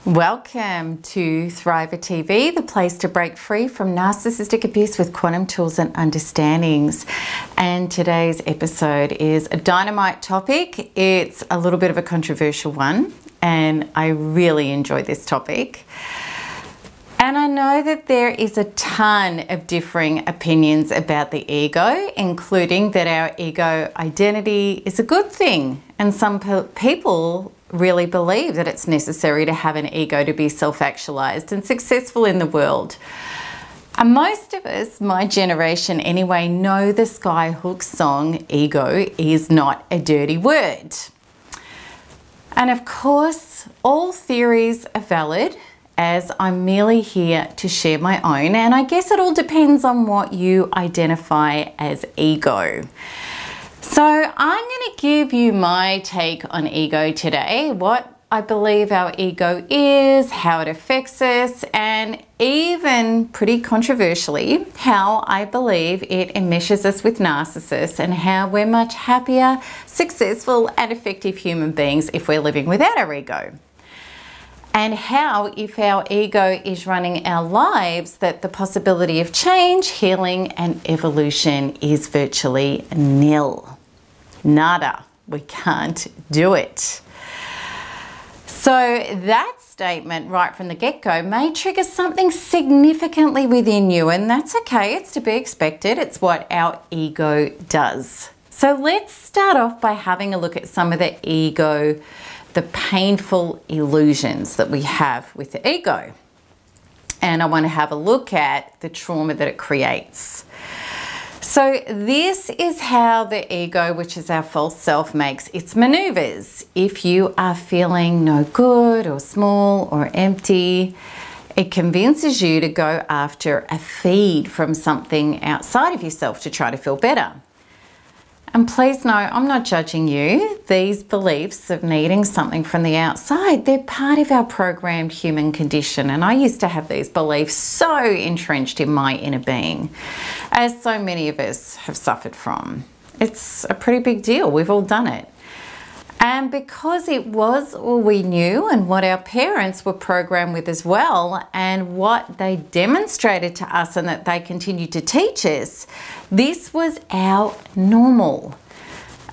Welcome to Thriver TV, the place to break free from narcissistic abuse with quantum tools and understandings. And today's episode is a dynamite topic. It's a little bit of a controversial one, and I really enjoy this topic. And I know that there is a ton of differing opinions about the ego, including that our ego identity is a good thing. And some people really believe that it's necessary to have an ego to be self-actualized and successful in the world. And most of us, my generation anyway, know the Skyhook song, "Ego is not a dirty word." And of course, all theories are valid, as I'm merely here to share my own, and I guess it all depends on what you identify as ego. So I'm going to give you my take on ego today, what I believe our ego is, how it affects us, and even pretty controversially, how I believe it enmeshes us with narcissists and how we're much happier, successful, and effective human beings if we're living without our ego. And how, if our ego is running our lives, that the possibility of change, healing, and evolution is virtually nil. Nada. We can't do it. So that statement right from the get-go may trigger something significantly within you, and that's okay. It's to be expected. It's what our ego does. So let's start off by having a look at some of the ego, the painful illusions that we have with the ego. And I want to have a look at the trauma that it creates. So this is how the ego, which is our false self, makes its maneuvers. If you are feeling no good or small or empty, it convinces you to go after a feed from something outside of yourself to try to feel better. And please know, I'm not judging you. These beliefs of needing something from the outside, they're part of our programmed human condition. And I used to have these beliefs so entrenched in my inner being, as so many of us have suffered from. It's a pretty big deal. We've all done it. And because it was all we knew and what our parents were programmed with as well, and what they demonstrated to us and that they continued to teach us, this was our normal.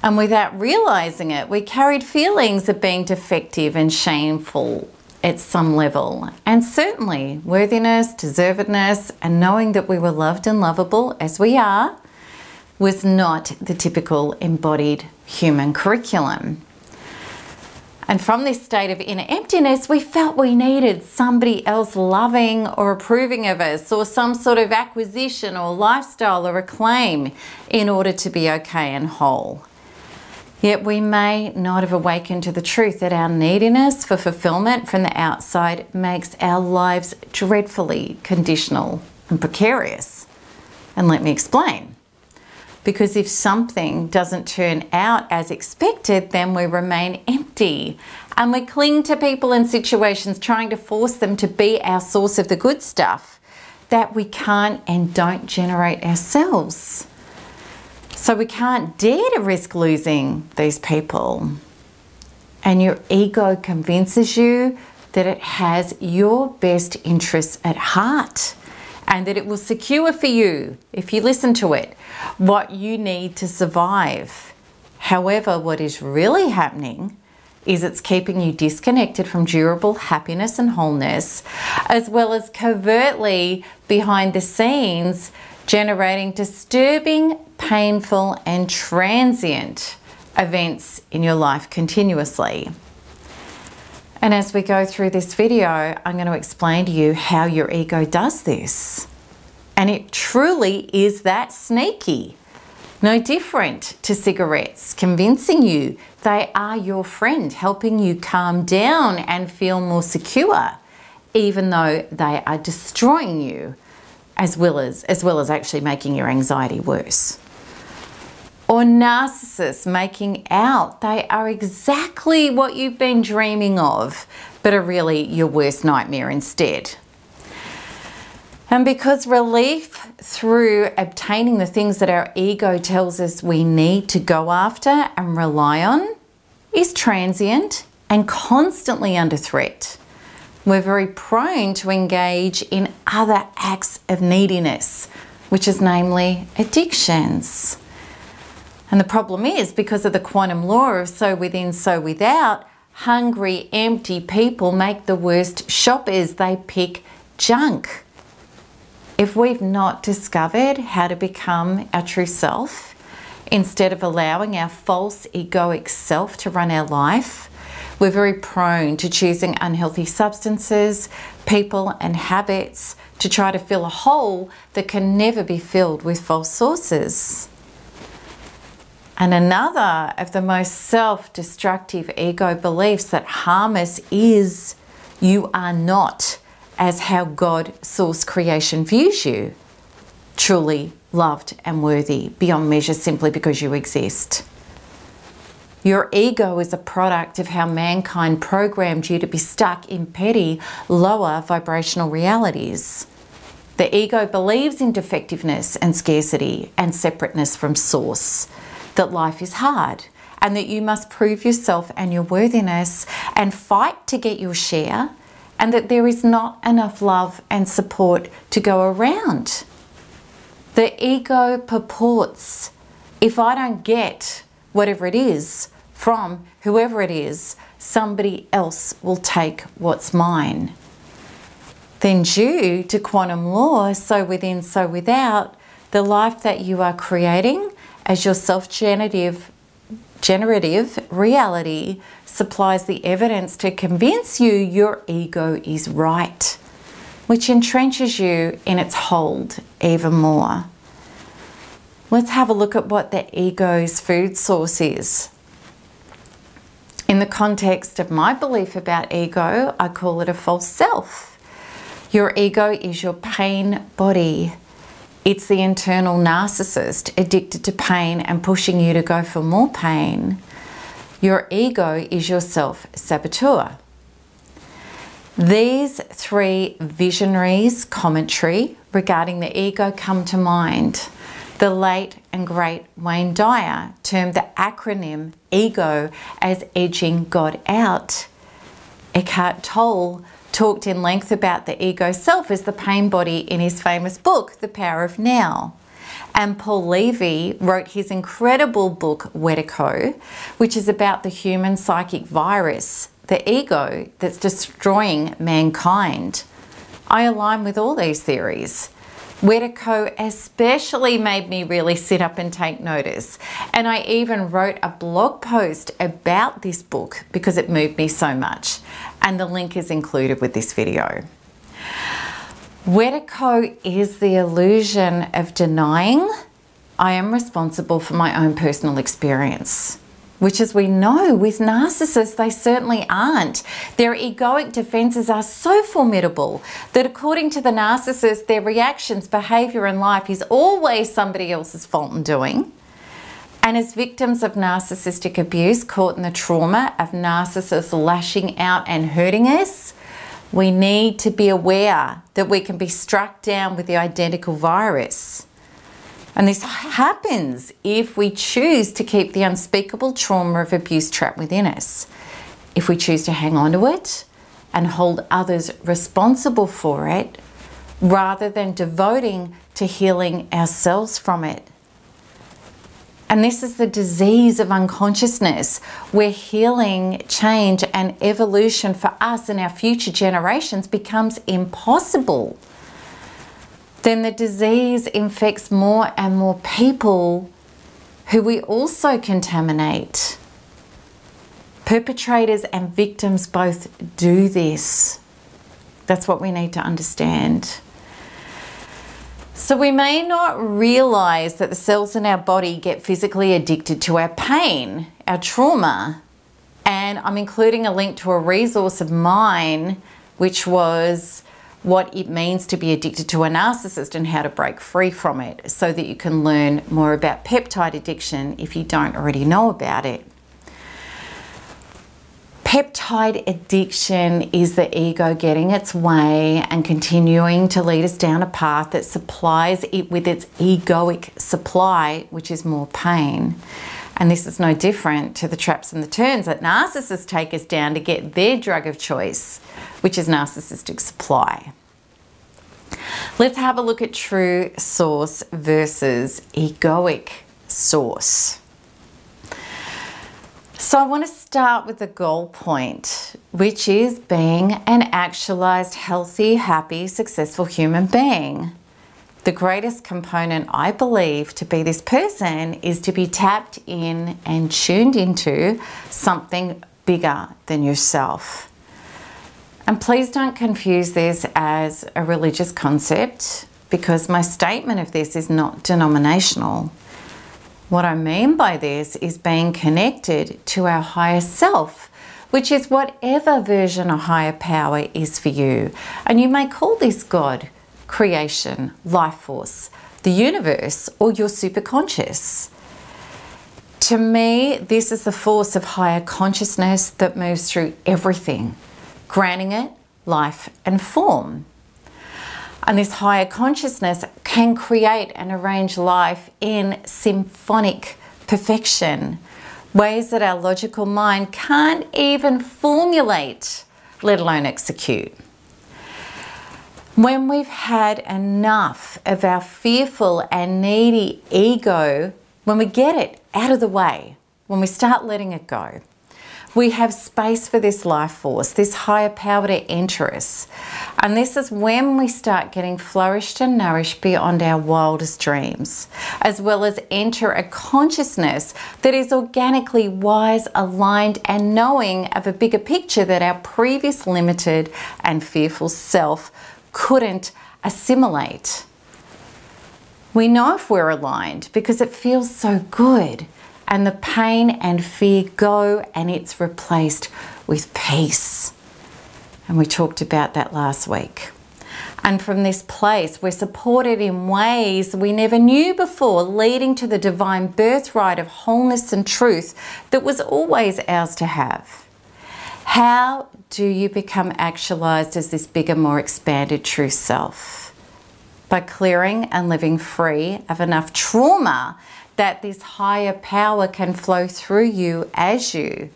And without realizing it, we carried feelings of being defective and shameful at some level. And certainly worthiness, deservedness, and knowing that we were loved and lovable as we are was not the typical embodied human curriculum. And from this state of inner emptiness, we felt we needed somebody else loving or approving of us, or some sort of acquisition or lifestyle or acclaim in order to be okay and whole. Yet we may not have awakened to the truth that our neediness for fulfillment from the outside makes our lives dreadfully conditional and precarious. And let me explain. Because if something doesn't turn out as expected, then we remain empty and we cling to people and situations trying to force them to be our source of the good stuff that we can't and don't generate ourselves. So we can't dare to risk losing these people. And your ego convinces you that it has your best interests at heart, and that it will secure for you, if you listen to it, what you need to survive. However, what is really happening is it's keeping you disconnected from durable happiness and wholeness, as well as covertly behind the scenes generating disturbing, painful, and transient events in your life continuously. And as we go through this video, I'm going to explain to you how your ego does this. And it truly is that sneaky. No different to cigarettes, convincing you they are your friend, helping you calm down and feel more secure, even though they are destroying you, as well as actually making your anxiety worse. Or narcissists making out they are exactly what you've been dreaming of, but are really your worst nightmare instead. And because relief through obtaining the things that our ego tells us we need to go after and rely on is transient and constantly under threat, We're very prone to engage in other acts of neediness, which is namely addictions. And the problem is, because of the quantum law of so within, so without, hungry, empty people make the worst shoppers. They pick junk. If we've not discovered how to become our true self, instead of allowing our false egoic self to run our life, we're very prone to choosing unhealthy substances, people and habits to try to fill a hole that can never be filled with false sources. And another of the most self-destructive ego beliefs that harm us is you are not as how God source creation views you, truly loved and worthy beyond measure simply because you exist. Your ego is a product of how mankind programmed you to be stuck in petty, lower vibrational realities. The ego believes in defectiveness and scarcity and separateness from source, that life is hard and that you must prove yourself and your worthiness and fight to get your share, and that there is not enough love and support to go around. The ego purports, if I don't get whatever it is from whoever it is, somebody else will take what's mine. Then due to quantum law, so within, so without, the life that you are creating as your self-generative reality supplies the evidence to convince you your ego is right, which entrenches you in its hold even more. Let's have a look at what the ego's food source is. In the context of my belief about ego, I call it a false self. Your ego is your pain body. It's the internal narcissist addicted to pain and pushing you to go for more pain. Your ego is your self-saboteur. These three visionaries' commentary regarding the ego come to mind. The late and great Wayne Dyer termed the acronym ego as edging God out. Eckhart Tolle talked in length about the ego self as the pain body in his famous book, The Power of Now. And Paul Levy wrote his incredible book, Wetico, which is about the human psychic virus, the ego that's destroying mankind. I align with all these theories. Wetico especially made me really sit up and take notice. And I even wrote a blog post about this book because it moved me so much. And the link is included with this video. Wetico is the illusion of denying I am responsible for my own personal experience, which, as we know, with narcissists, they certainly aren't. Their egoic defenses are so formidable that according to the narcissist, their reactions, behavior, and life is always somebody else's fault and doing. And as victims of narcissistic abuse, caught in the trauma of narcissists lashing out and hurting us, we need to be aware that we can be struck down with the identical virus. And this happens if we choose to keep the unspeakable trauma of abuse trapped within us. If we choose to hang on to it and hold others responsible for it, rather than devoting to healing ourselves from it. And this is the disease of unconsciousness, where healing, change, and evolution for us and our future generations becomes impossible. Then the disease infects more and more people who we also contaminate. Perpetrators and victims both do this. That's what we need to understand. So we may not realize that the cells in our body get physically addicted to our pain, our trauma. And I'm including a link to a resource of mine, which was what it means to be addicted to a narcissist and how to break free from it, so that you can learn more about peptide addiction if you don't already know about it. Peptide addiction is the ego getting its way and continuing to lead us down a path that supplies it with its egoic supply, which is more pain. And this is no different to the traps and the turns that narcissists take us down to get their drug of choice, which is narcissistic supply. Let's have a look at true source versus egoic source. So I want to start with the goal point, which is being an actualized, healthy, happy, successful human being. The greatest component, I believe, to be this person is to be tapped in and tuned into something bigger than yourself. And please don't confuse this as a religious concept, because my statement of this is not denominational. What I mean by this is being connected to our higher self, which is whatever version of higher power is for you. And you may call this God, creation, life force, the universe, or your superconscious. To me, this is the force of higher consciousness that moves through everything, granting it life and form. And this higher consciousness can create and arrange life in symphonic perfection, ways that our logical mind can't even formulate, let alone execute. When we've had enough of our fearful and needy ego, when we get it out of the way, when we start letting it go, we have space for this life force, this higher power to enter us. And this is when we start getting flourished and nourished beyond our wildest dreams, as well as enter a consciousness that is organically wise, aligned, and knowing of a bigger picture that our previous limited and fearful self couldn't assimilate. We know if we're aligned because it feels so good, and the pain and fear go, and it's replaced with peace. And we talked about that last week. And from this place, we're supported in ways we never knew before, leading to the divine birthright of wholeness and truth that was always ours to have. How do you become actualized as this bigger, more expanded true self? By clearing and living free of enough trauma that this higher power can flow through you as you.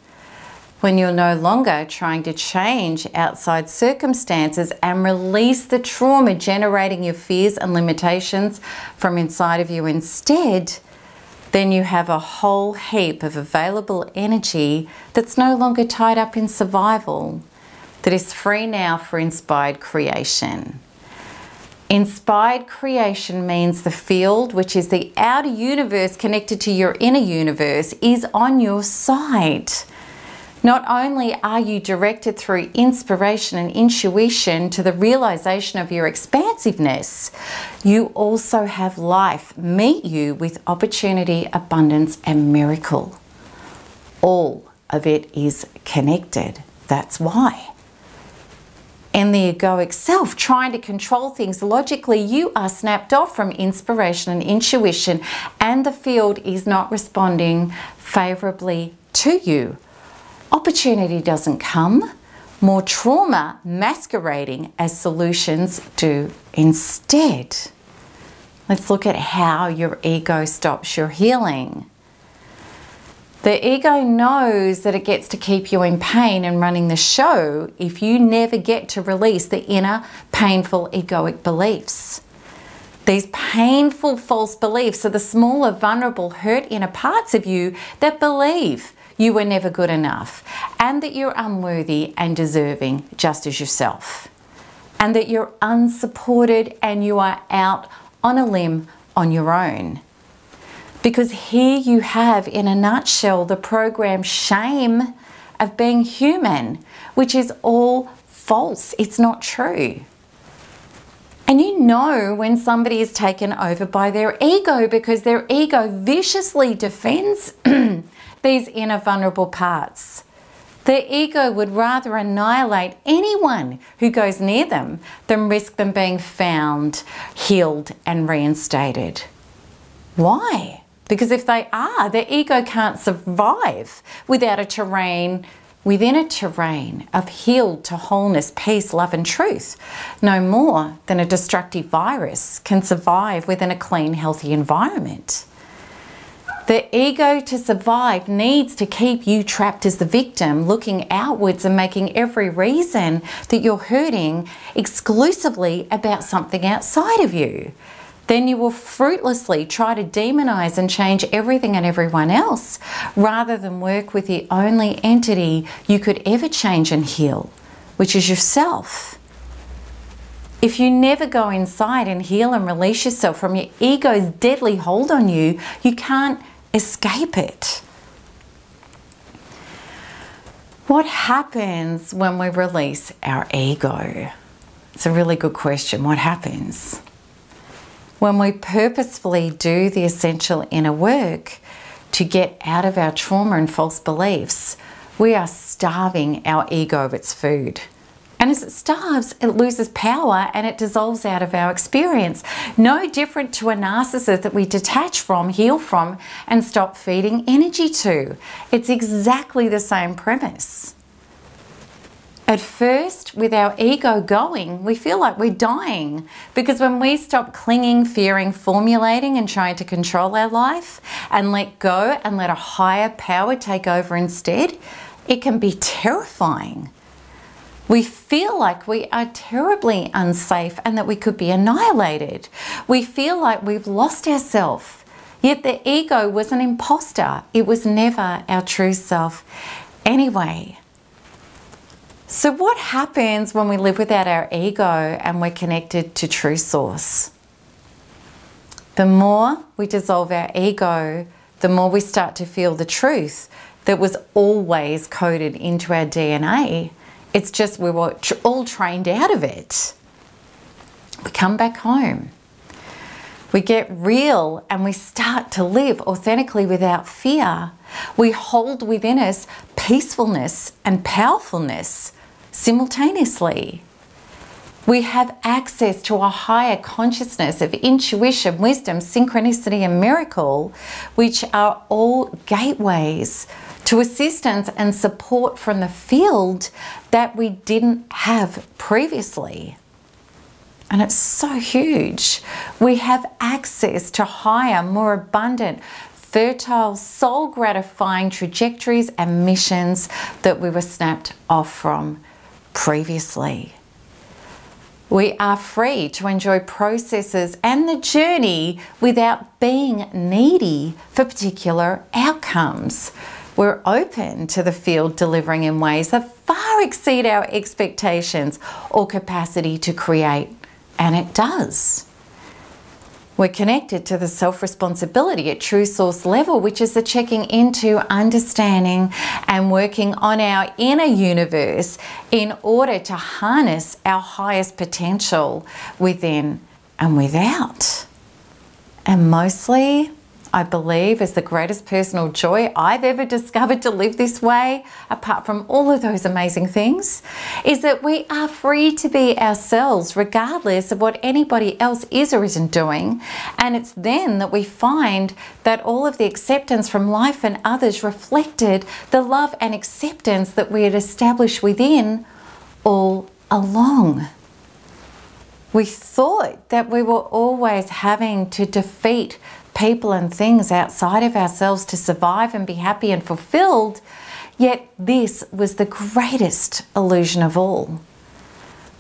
When you're no longer trying to change outside circumstances and release the trauma generating your fears and limitations from inside of you instead, then you have a whole heap of available energy that's no longer tied up in survival, that is free now for inspired creation. Inspired creation means the field, which is the outer universe connected to your inner universe, is on your side. Not only are you directed through inspiration and intuition to the realization of your expansiveness, you also have life meet you with opportunity, abundance, and miracle. All of it is connected. That's why. In the egoic self, trying to control things logically, you are snapped off from inspiration and intuition, and the field is not responding favorably to you. Opportunity doesn't come, more trauma masquerading as solutions do instead. Let's look at how your ego stops your healing. The ego knows that it gets to keep you in pain and running the show if you never get to release the inner painful egoic beliefs. These painful false beliefs are the smaller, vulnerable, hurt inner parts of you that believe you were never good enough, and that you're unworthy and deserving just as yourself, and that you're unsupported and you are out on a limb on your own. Because here you have, in a nutshell, the program shame of being human, which is all false. It's not true. And you know when somebody is taken over by their ego, because their ego viciously defends these inner vulnerable parts. Their ego would rather annihilate anyone who goes near them than risk them being found, healed, and reinstated. Why? Because if they are, their ego can't survive without a terrain, within a terrain of healed to wholeness, peace, love, and truth. No more than a destructive virus can survive within a clean, healthy environment. The ego to survive needs to keep you trapped as the victim, looking outwards and making every reason that you're hurting exclusively about something outside of you. Then you will fruitlessly try to demonize and change everything and everyone else, rather than work with the only entity you could ever change and heal, which is yourself. If you never go inside and heal and release yourself from your ego's deadly hold on you, you can't escape it. What happens when we release our ego? It's a really good question. What happens? When we purposefully do the essential inner work to get out of our trauma and false beliefs, we are starving our ego of its food. And as it starves, it loses power and it dissolves out of our experience. No different to a narcissist that we detach from, heal from, and stop feeding energy to. It's exactly the same premise. At first, with our ego going, we feel like we're dying, because when we stop clinging, fearing, formulating and trying to control our life and let go and let a higher power take over instead, it can be terrifying. We feel like we are terribly unsafe and that we could be annihilated. We feel like we've lost ourselves. Yet the ego was an imposter. It was never our true self anyway. So what happens when we live without our ego and we're connected to true source? The more we dissolve our ego, the more we start to feel the truth that was always coded into our DNA. It's just we were all trained out of it. We come back home. We get real and we start to live authentically without fear. We hold within us peacefulness and powerfulness simultaneously. We have access to a higher consciousness of intuition, wisdom, synchronicity, and miracle, which are all gateways to assistance and support from the field that we didn't have previously. And it's so huge. We have access to higher, more abundant, fertile, soul-gratifying trajectories and missions that we were snapped off from previously. We are free to enjoy processes and the journey without being needy for particular outcomes. We're open to the field delivering in ways that far exceed our expectations or capacity to create, and it does. We're connected to the self-responsibility at true source level, which is the checking into, understanding, and working on our inner universe in order to harness our highest potential within and without. And mostly, I believe, is the greatest personal joy I've ever discovered to live this way, apart from all of those amazing things, is that we are free to be ourselves regardless of what anybody else is or isn't doing. And it's then that we find that all of the acceptance from life and others reflected the love and acceptance that we had established within all along. We thought that we were always having to defeat people and things outside of ourselves to survive and be happy and fulfilled, yet this was the greatest illusion of all.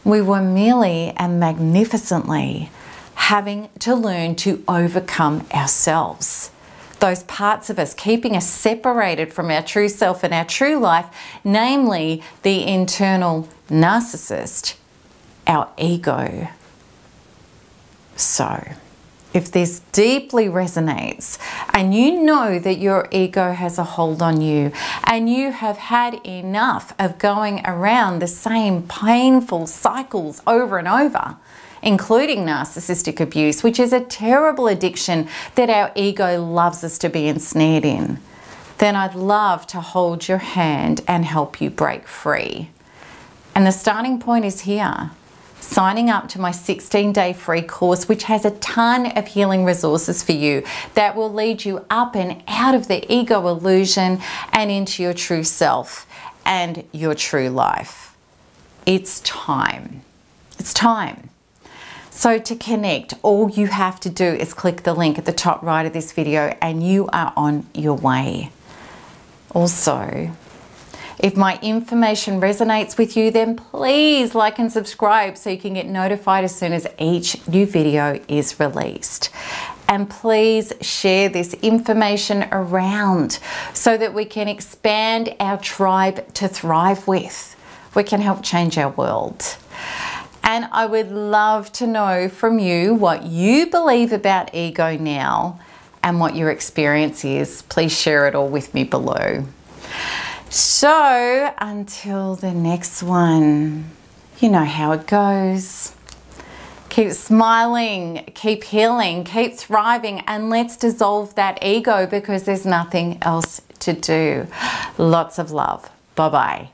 We were merely and magnificently having to learn to overcome ourselves. Those parts of us keeping us separated from our true self and our true life, namely the internal narcissist, our ego. So, if this deeply resonates and you know that your ego has a hold on you and you have had enough of going around the same painful cycles over and over, including narcissistic abuse, which is a terrible addiction that our ego loves us to be ensnared in, then I'd love to hold your hand and help you break free. And the starting point is here. Signing up to my 16-day free course, which has a ton of healing resources for you that will lead you up and out of the ego illusion and into your true self and your true life. It's time. It's time. So to connect, all you have to do is click the link at the top right of this video and you are on your way. Also, if my information resonates with you, then please like and subscribe so you can get notified as soon as each new video is released. And please share this information around so that we can expand our tribe to thrive with. We can help change our world. And I would love to know from you what you believe about ego now and what your experience is. Please share it all with me below. So until the next one, you know how it goes. Keep smiling, keep healing, keep thriving, and let's dissolve that ego because there's nothing else to do. Lots of love. Bye-bye.